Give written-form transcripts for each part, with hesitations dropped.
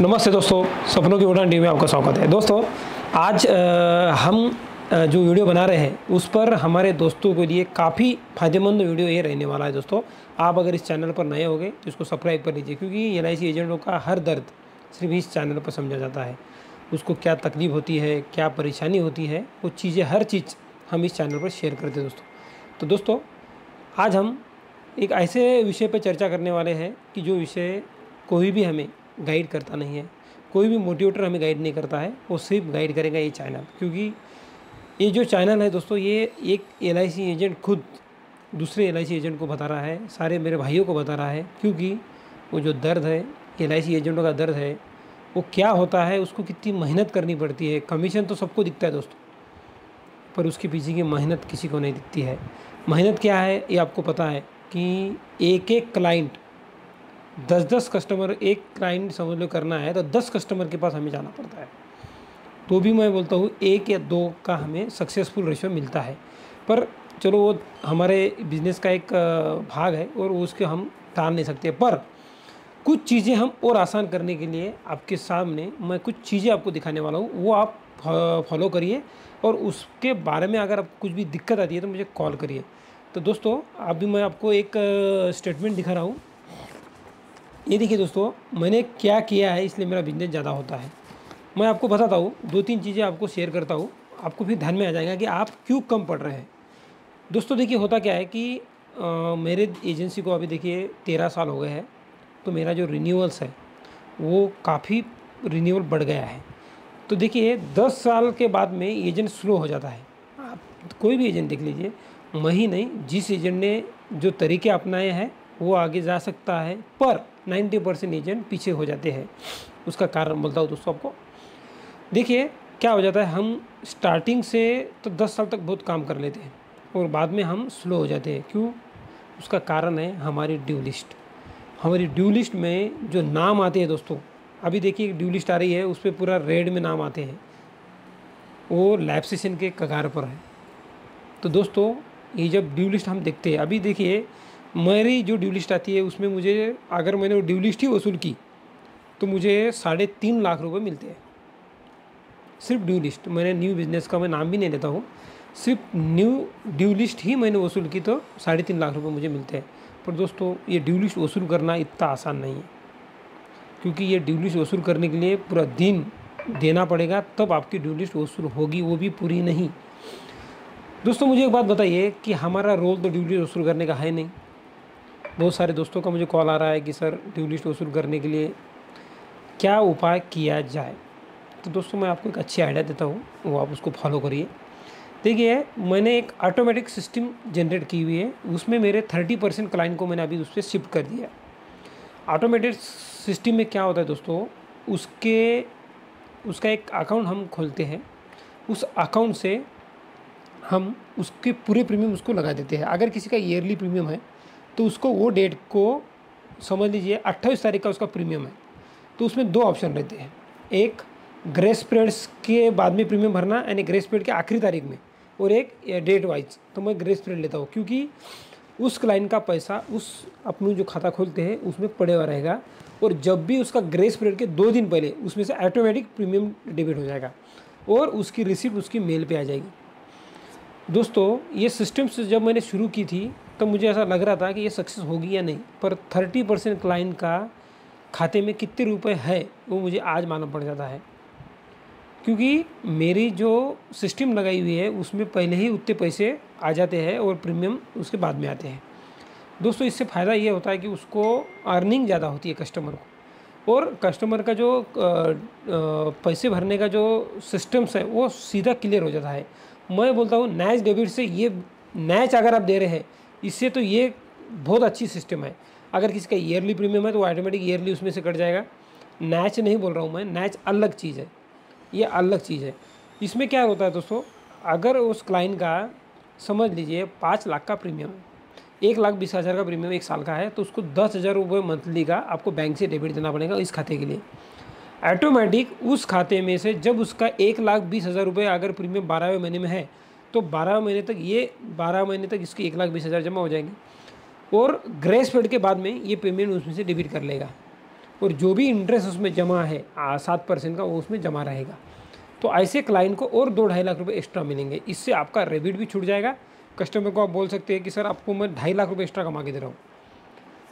नमस्ते दोस्तों, सपनों की उड़ान टीम में आपका स्वागत है। दोस्तों आज हम जो वीडियो बना रहे हैं उस पर हमारे दोस्तों के लिए काफ़ी फ़ायदेमंद वीडियो ये रहने वाला है। दोस्तों आप अगर इस चैनल पर नए होंगे तो इसको सब्सक्राइब कर लीजिए, क्योंकि LIC एजेंटों का हर दर्द सिर्फ इस चैनल पर समझा जाता है। उसको क्या तकलीफ़ होती है, क्या परेशानी होती है, वो चीज़ें हर चीज़ हम इस चैनल पर शेयर करते हैं दोस्तों। तो दोस्तों आज हम एक ऐसे विषय पर चर्चा करने वाले हैं कि जो विषय कोई भी हमें गाइड करता नहीं है, कोई भी मोटिवेटर हमें गाइड नहीं करता है, वो सिर्फ गाइड करेगा ये चैनल। क्योंकि ये जो चैनल है दोस्तों, ये एक LIC एजेंट खुद दूसरे LIC एजेंट को बता रहा है, सारे मेरे भाइयों को बता रहा है। क्योंकि वो जो दर्द है, LIC एजेंटों का दर्द है, वो क्या होता है, उसको कितनी मेहनत करनी पड़ती है। कमीशन तो सबको दिखता है दोस्तों, पर उसके पीछे की मेहनत किसी को नहीं दिखती है। मेहनत क्या है ये आपको पता है कि एक एक क्लाइंट 10-10 कस्टमर, एक क्लाइंट समझ लो करना है तो 10 कस्टमर के पास हमें जाना पड़ता है, तो भी मैं बोलता हूँ 1 या 2 का हमें सक्सेसफुल रेशियो मिलता है। पर चलो वो हमारे बिज़नेस का एक भाग है और उसके हम टाल नहीं सकते। पर कुछ चीज़ें हम और आसान करने के लिए आपके सामने मैं कुछ चीज़ें आपको दिखाने वाला हूँ, वो आप फॉलो करिए। और उसके बारे में अगर आप कुछ भी दिक्कत आती है तो मुझे कॉल करिए। तो दोस्तों अभी मैं आपको एक स्टेटमेंट दिखा रहा हूँ। ये देखिए दोस्तों, मैंने क्या किया है इसलिए मेरा बिजनेस ज़्यादा होता है। मैं आपको बताता हूँ, 2-3 चीज़ें आपको शेयर करता हूँ, आपको फिर ध्यान में आ जाएगा कि आप क्यों कम पड़ रहे हैं। दोस्तों देखिए होता क्या है कि मेरे एजेंसी को अभी देखिए 13 साल हो गए हैं, तो मेरा जो रिन्यूअल्स है वो काफ़ी रिन्यूअल बढ़ गया है। तो देखिए 10 साल के बाद में एजेंट स्लो हो जाता है। आप कोई भी एजेंट देख लीजिए, मैं ही नहीं, जिस एजेंट ने जो तरीके अपनाए हैं वो आगे जा सकता है, पर 90% एजेंट पीछे हो जाते हैं। उसका कारण बोलता हूँ दोस्तों आपको। देखिए क्या हो जाता है, हम स्टार्टिंग से तो 10 साल तक बहुत काम कर लेते हैं और बाद में हम स्लो हो जाते हैं। क्यों? उसका कारण है हमारी ड्यू लिस्ट। हमारी ड्यू लिस्ट में जो नाम आते हैं दोस्तों, अभी देखिए ड्यू लिस्ट आ रही है, उस पर पूरा रेड में नाम आते हैं, वो लैप्सेशन के कगार पर है। तो दोस्तों ये जब ड्यू लिस्ट हम देखते हैं, अभी देखिए मेरी जो ड्यू लिस्ट आती है उसमें मुझे, अगर मैंने वो ड्यू लिस्ट ही वसूल की तो मुझे 3.5 लाख रुपए मिलते हैं। सिर्फ ड्यू लिस्ट, मैंने न्यू बिज़नेस का मैं नाम भी नहीं लेता हूँ, सिर्फ न्यू ड्यू लिस्ट ही मैंने वसूल की तो 3.5 लाख रुपए मुझे मिलते हैं। पर दोस्तों ये ड्यू लिस्ट वसूल करना इतना आसान नहीं है, क्योंकि ये ड्यू लिस्ट वसूल करने के लिए पूरा दिन देना पड़ेगा, तब आपकी ड्यू लिस्ट वसूल होगी, वो भी पूरी नहीं। दोस्तों मुझे एक बात बताइए कि हमारा रोल तो ड्यू लिस्ट वसूल करने का है नहीं। बहुत सारे दोस्तों का मुझे कॉल आ रहा है कि सर ड्यू लिस्ट वसूल करने के लिए क्या उपाय किया जाए। तो दोस्तों मैं आपको एक अच्छी आइडिया देता हूँ, वो आप उसको फॉलो करिए। देखिए मैंने एक ऑटोमेटिक सिस्टम जनरेट की हुई है, उसमें मेरे 30% क्लाइंट को मैंने अभी उस पर शिफ्ट कर दिया। ऑटोमेटेड सिस्टम में क्या होता है दोस्तों, उसका एक अकाउंट हम खोलते हैं, उस अकाउंट से हम उसके पूरे प्रीमियम उसको लगा देते हैं। अगर किसी का ईयरली प्रीमियम है तो उसको वो डेट को समझ लीजिए 28 तारीख का उसका प्रीमियम है, तो उसमें 2 ऑप्शन रहते हैं। एक ग्रेस पीरियड्स के बाद में प्रीमियम भरना, यानी ग्रेस पीरियड के आखिरी तारीख में, और एक डेट वाइज। तो मैं ग्रेस पीरियड लेता हूँ, क्योंकि उस क्लाइंट का पैसा उस अपनी जो खाता खोलते हैं उसमें पड़े हुआ रहेगा, और जब भी उसका ग्रेस पीरियड के 2 दिन पहले उसमें से ऑटोमेटिक प्रीमियम डेबिट हो जाएगा और उसकी रिसिप्ट उसकी मेल पे आ जाएगी। दोस्तों ये सिस्टम से जब मैंने शुरू की थी तो मुझे ऐसा लग रहा था कि ये सक्सेस होगी या नहीं, पर 30% क्लाइंट का खाते में कितने रुपए है वो मुझे आज मालूम पड़ जाता है, क्योंकि मेरी जो सिस्टम लगाई हुई है उसमें पहले ही उतने पैसे आ जाते हैं और प्रीमियम उसके बाद में आते हैं। दोस्तों इससे फ़ायदा ये होता है कि उसको अर्निंग ज़्यादा होती है कस्टमर को, और कस्टमर का जो पैसे भरने का जो सिस्टम्स है वो सीधा क्लियर हो जाता है। मैं बोलता हूँ नैच डेबिट से, ये नैच अगर आप दे रहे हैं इससे तो ये बहुत अच्छी सिस्टम है। अगर किसी का ईयरली प्रीमियम है तो ऑटोमेटिक ईयरली उसमें से कट जाएगा। नैच नहीं बोल रहा हूँ मैं, नैच अलग चीज़ है, ये अलग चीज़ है। इसमें क्या होता है दोस्तों, अगर उस क्लाइंट का समझ लीजिए 5 लाख का प्रीमियम है, 1,20,000 का प्रीमियम 1 साल का है, तो उसको 10,000 रुपये मंथली का आपको बैंक से डेबिट देना पड़ेगा इस खाते के लिए। ऑटोमेटिक उस खाते में से जब उसका 1,20,000 रुपये अगर प्रीमियम 12वें महीने में है तो 12 महीने तक इसके 1,20,000 जमा हो जाएंगे, और ग्रेस पीरियड के बाद में ये पेमेंट उसमें से डेबिट कर लेगा। और जो भी इंटरेस्ट उसमें जमा है 7% का, वो उसमें जमा रहेगा। तो ऐसे क्लाइंट को और 2-2.5 लाख रुपए एक्स्ट्रा मिलेंगे। इससे आपका रेबिट भी छूट जाएगा। कस्टमर को आप बोल सकते हैं कि सर आपको मैं 2.5 लाख रुपए एक्स्ट्रा कमा के दे रहा हूँ।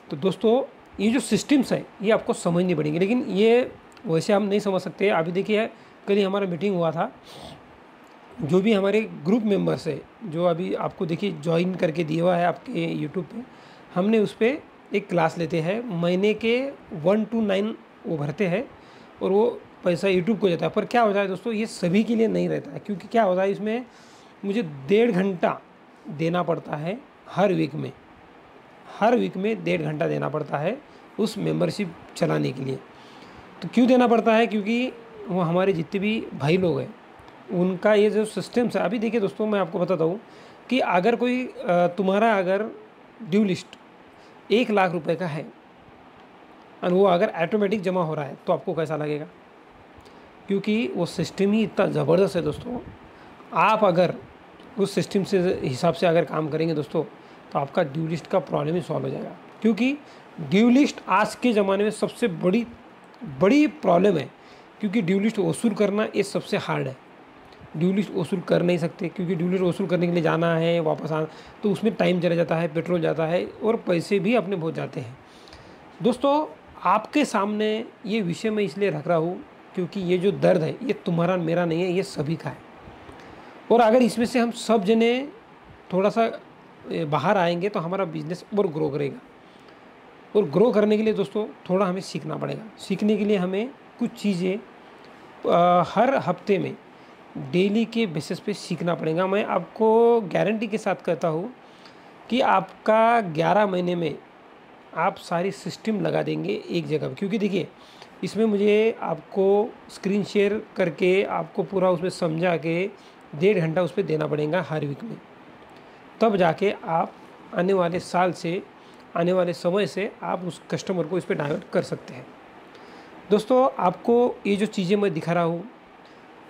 तो दोस्तों ये जो सिस्टम्स है ये आपको समझनी पड़ेंगी, लेकिन ये वैसे हम नहीं समझ सकते। अभी देखिए कल ही हमारा मीटिंग हुआ था, जो भी हमारे ग्रुप मेंबर्स है, जो अभी आपको देखिए ज्वाइन करके दिया हुआ है आपके यूट्यूब पे, हमने उस पर एक क्लास लेते हैं। महीने के 1 to 9 वो भरते हैं और वो पैसा यूट्यूब को जाता है। पर क्या होता है दोस्तों, ये सभी के लिए नहीं रहता है, क्योंकि क्या होता है इसमें मुझे 1.5 घंटा देना पड़ता है हर वीक में। हर वीक में 1.5 घंटा देना पड़ता है उस मेंबरशिप चलाने के लिए। तो क्यों देना पड़ता है, क्योंकि वो हमारे जितने भी भाई लोग हैं उनका ये जो सिस्टम्स है। अभी देखिए दोस्तों मैं आपको बताता हूँ कि अगर कोई तुम्हारा अगर ड्यू लिस्ट 1 लाख रुपए का है और वो अगर ऑटोमेटिक जमा हो रहा है तो आपको कैसा लगेगा, क्योंकि वो सिस्टम ही इतना ज़बरदस्त है दोस्तों। आप अगर उस सिस्टम से हिसाब से अगर काम करेंगे दोस्तों तो आपका ड्यू लिस्ट का प्रॉब्लम ही सॉल्व हो जाएगा। क्योंकि ड्यू लिस्ट आज के ज़माने में सबसे बड़ी प्रॉब्लम है, क्योंकि ड्यू लिस्ट वसूल करना ये सबसे हार्ड है। ड्यू लिस्ट वसूल कर नहीं सकते, क्योंकि ड्यू लिस्ट वसूल करने के लिए जाना है वापस आना, तो उसमें टाइम चला जाता है, पेट्रोल जाता है और पैसे भी अपने बहुत जाते हैं। दोस्तों आपके सामने ये विषय मैं इसलिए रख रहा हूँ क्योंकि ये जो दर्द है ये तुम्हारा मेरा नहीं है, ये सभी का है। और अगर इसमें से हम सब जने थोड़ा सा बाहर आएंगे तो हमारा बिजनेस और ग्रो करेगा। और ग्रो करने के लिए दोस्तों थोड़ा हमें सीखना पड़ेगा। सीखने के लिए हमें कुछ चीज़ें हर हफ्ते में डेली के बेसिस पे सीखना पड़ेगा। मैं आपको गारंटी के साथ कहता हूँ कि आपका 11 महीने में आप सारी सिस्टम लगा देंगे एक जगह पे। क्योंकि देखिए इसमें मुझे आपको स्क्रीन शेयर करके आपको पूरा उसमें समझा के 1.5 घंटा उस पर देना पड़ेगा हर वीक में, तब जाके आप आने वाले साल से, आने वाले समय से आप उस कस्टमर को इस पर डाइवर्ट कर सकते हैं। दोस्तों आपको ये जो चीज़ें मैं दिखा रहा हूँ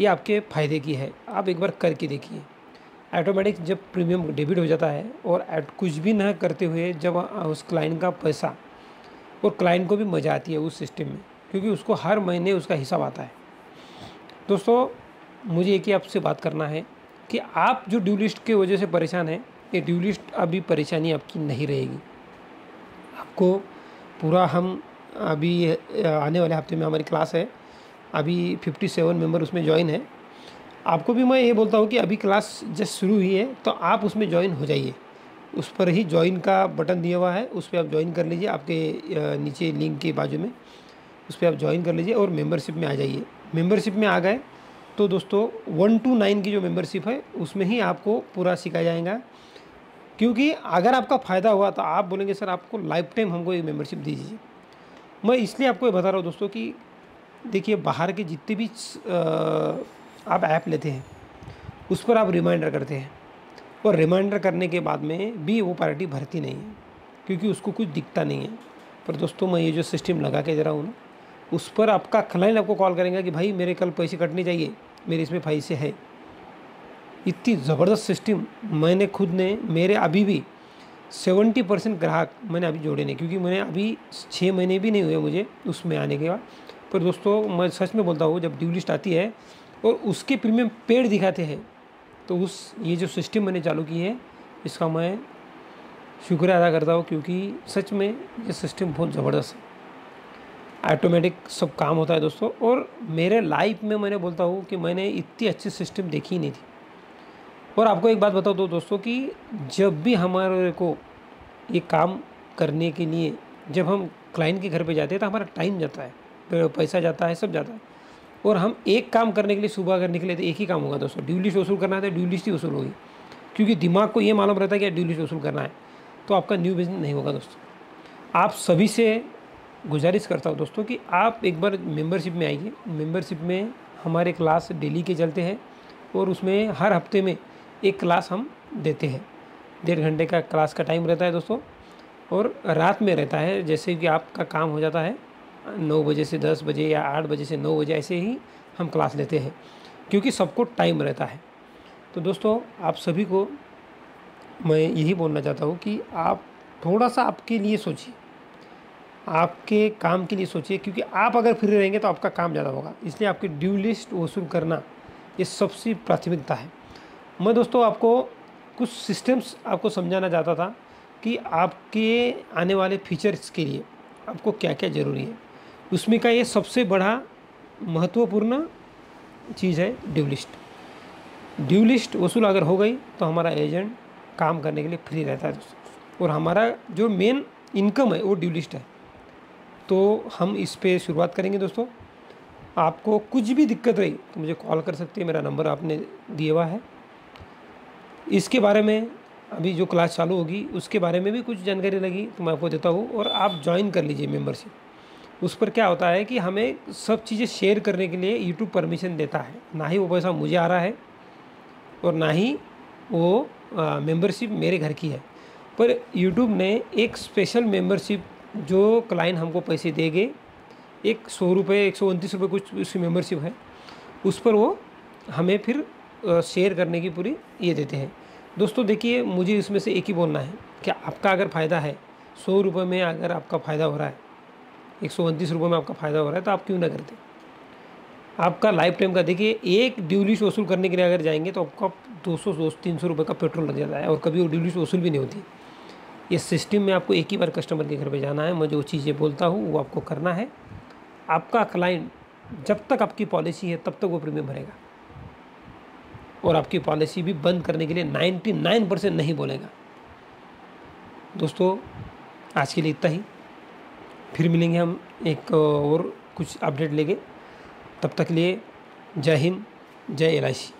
ये आपके फ़ायदे की है, आप एक बार करके देखिए। ऑटोमेटिक जब प्रीमियम डेबिट हो जाता है और कुछ भी ना करते हुए जब उस क्लाइंट का पैसा, और क्लाइंट को भी मज़ा आती है उस सिस्टम में, क्योंकि उसको हर महीने उसका हिसाब आता है। दोस्तों मुझे एक ही आपसे बात करना है कि आप जो ड्यू लिस्ट के वजह से परेशान हैं, ये ड्यू लिस्ट अभी परेशानी आपकी नहीं रहेगी। आपको पूरा हम अभी आने वाले हफ्ते में हमारी क्लास है, अभी 57 मेंबर उसमें ज्वाइन है। आपको भी मैं ये बोलता हूँ कि अभी क्लास जस्ट शुरू हुई है तो आप उसमें ज्वाइन हो जाइए। उस पर ही ज्वाइन का बटन दिया हुआ है, उस पर आप ज्वाइन कर लीजिए, आपके नीचे लिंक के बाजू में उस पर आप ज्वाइन कर लीजिए और मेंबरशिप में आ जाइए। मेंबरशिप में आ गए तो दोस्तों 1 to 9 की जो मेंबरशिप है उसमें ही आपको पूरा सिखाया जाएगा। क्योंकि अगर आपका फ़ायदा हुआ तो आप बोलेंगे सर आपको लाइफ टाइम हमको ये मेंबरशिप दीजिए। मैं इसलिए आपको ये बता रहा हूँ दोस्तों कि देखिए बाहर के जितने भी आप ऐप लेते हैं उस पर आप रिमाइंडर करते हैं, और रिमाइंडर करने के बाद में भी वो पार्टी भरती नहीं है क्योंकि उसको कुछ दिखता नहीं है। पर दोस्तों मैं ये जो सिस्टम लगा के दे रहा हूँ ना, उस पर आपका क्लाइंट आपको कॉल करेंगे कि भाई मेरे कल पैसे कटने चाहिए, मेरे इसमें पैसे है। इतनी ज़बरदस्त सिस्टम मैंने खुद ने, मेरे अभी भी 70% ग्राहक मैंने अभी जोड़े नहीं, क्योंकि मैंने अभी 6 महीने भी नहीं हुए मुझे उसमें आने के बाद। पर दोस्तों मैं सच में बोलता हूँ, जब ड्यू लिस्ट आती है और उसके प्रीमियम पेड दिखाते हैं तो ये जो सिस्टम मैंने चालू की है इसका मैं शुक्रिया अदा करता हूँ, क्योंकि सच में ये सिस्टम बहुत ज़बरदस्त है। ऑटोमेटिक सब काम होता है दोस्तों। और मेरे लाइफ में मैंने बोलता हूँ कि मैंने इतनी अच्छी सिस्टम देखी ही नहीं थी। और आपको एक बात बता दो दोस्तों कि जब भी हमारे को ये काम करने के लिए जब हम क्लाइंट के घर पे जाते हैं तो हमारा टाइम जाता है, पैसा जाता है, सब जाता है। और हम एक काम करने के लिए सुबह अगर निकले तो एक ही काम होगा दोस्तों, ड्यू लिस्ट वसूल करना है तो ड्यू लिस्ट ही वसूल होगी। क्योंकि दिमाग को ये मालूम रहता है कि ड्यू लिस्ट वसूल करना है, तो आपका न्यू बिजनेस नहीं होगा दोस्तों। आप सभी से गुजारिश करता हूँ दोस्तों कि आप एक बार मेंबरशिप में आइए। मेंबरशिप में हमारे क्लास डेली के चलते हैं और उसमें हर हफ्ते में एक क्लास हम देते हैं। 1.5 घंटे का क्लास का टाइम रहता है दोस्तों, और रात में रहता है। जैसे कि आपका काम हो जाता है 9 बजे से 10 बजे या 8 बजे से 9 बजे, ऐसे ही हम क्लास लेते हैं, क्योंकि सबको टाइम रहता है। तो दोस्तों आप सभी को मैं यही बोलना चाहता हूँ कि आप थोड़ा सा आपके लिए सोचिए। आपके काम के लिए सोचिए, क्योंकि आप अगर फ्री रहेंगे तो आपका काम ज़्यादा होगा। इसलिए आपकी ड्यू लिस्ट वसूल करना ये सबसे प्राथमिकता है। मैं दोस्तों आपको कुछ सिस्टम्स आपको समझाना चाहता था कि आपके आने वाले फीचर्स के लिए आपको क्या क्या ज़रूरी है। उसमें का ये सबसे बड़ा महत्वपूर्ण चीज़ है ड्यू लिस्ट। ड्यू लिस्ट वसूल अगर हो गई तो हमारा एजेंट काम करने के लिए फ्री रहता है दोस्तों, और हमारा जो मेन इनकम है वो ड्यू लिस्ट है। तो हम इस पे शुरुआत करेंगे दोस्तों। आपको कुछ भी दिक्कत रही तो मुझे कॉल कर सकती है, मेरा नंबर आपने दिया हुआ है। इसके बारे में अभी जो क्लास चालू होगी उसके बारे में भी कुछ जानकारी लगी तो मैं आपको देता हूँ, और आप ज्वाइन कर लीजिए मेंबरशिप। उस पर क्या होता है कि हमें सब चीज़ें शेयर करने के लिए यूट्यूब परमिशन देता है, ना ही वो पैसा मुझे आ रहा है और ना ही वो मेंबरशिप मेरे घर की है। पर यूट्यूब ने एक स्पेशल मेंबरशिप जो क्लाइंट हमको पैसे देंगे, एक 100 रुपये 129 रुपये कुछ उसकी मेंबरशिप है, उस पर वो हमें फिर शेयर करने की पूरी ये देते हैं। दोस्तों देखिए, मुझे इसमें से एक ही बोलना है कि आपका अगर फ़ायदा है 100 रुपये में, अगर आपका फ़ायदा हो रहा है 129 रुपये में आपका फ़ायदा हो रहा है तो आप क्यों ना करते। आपका लाइफ टाइम का देखिए, एक ड्यू लिस्ट वसूल करने के लिए अगर जाएंगे तो आपका 200-300 रुपये का पेट्रोल लग जाता है, और कभी वो ड्यू लिस्ट वसूल भी नहीं होती। ये सिस्टम में आपको एक ही बार कस्टमर के घर पे जाना है, मैं जो चीज़ें बोलता हूँ वो आपको करना है। आपका क्लाइंट जब तक आपकी पॉलिसी है तब तक वो प्रीमियम भरेगा, और आपकी पॉलिसी भी बंद करने के लिए 99% नहीं बोलेगा। दोस्तों आज के लिए इतना ही, फिर मिलेंगे हम एक और कुछ अपडेट लेके। तब तक लिए जय हिंद, जय LIC।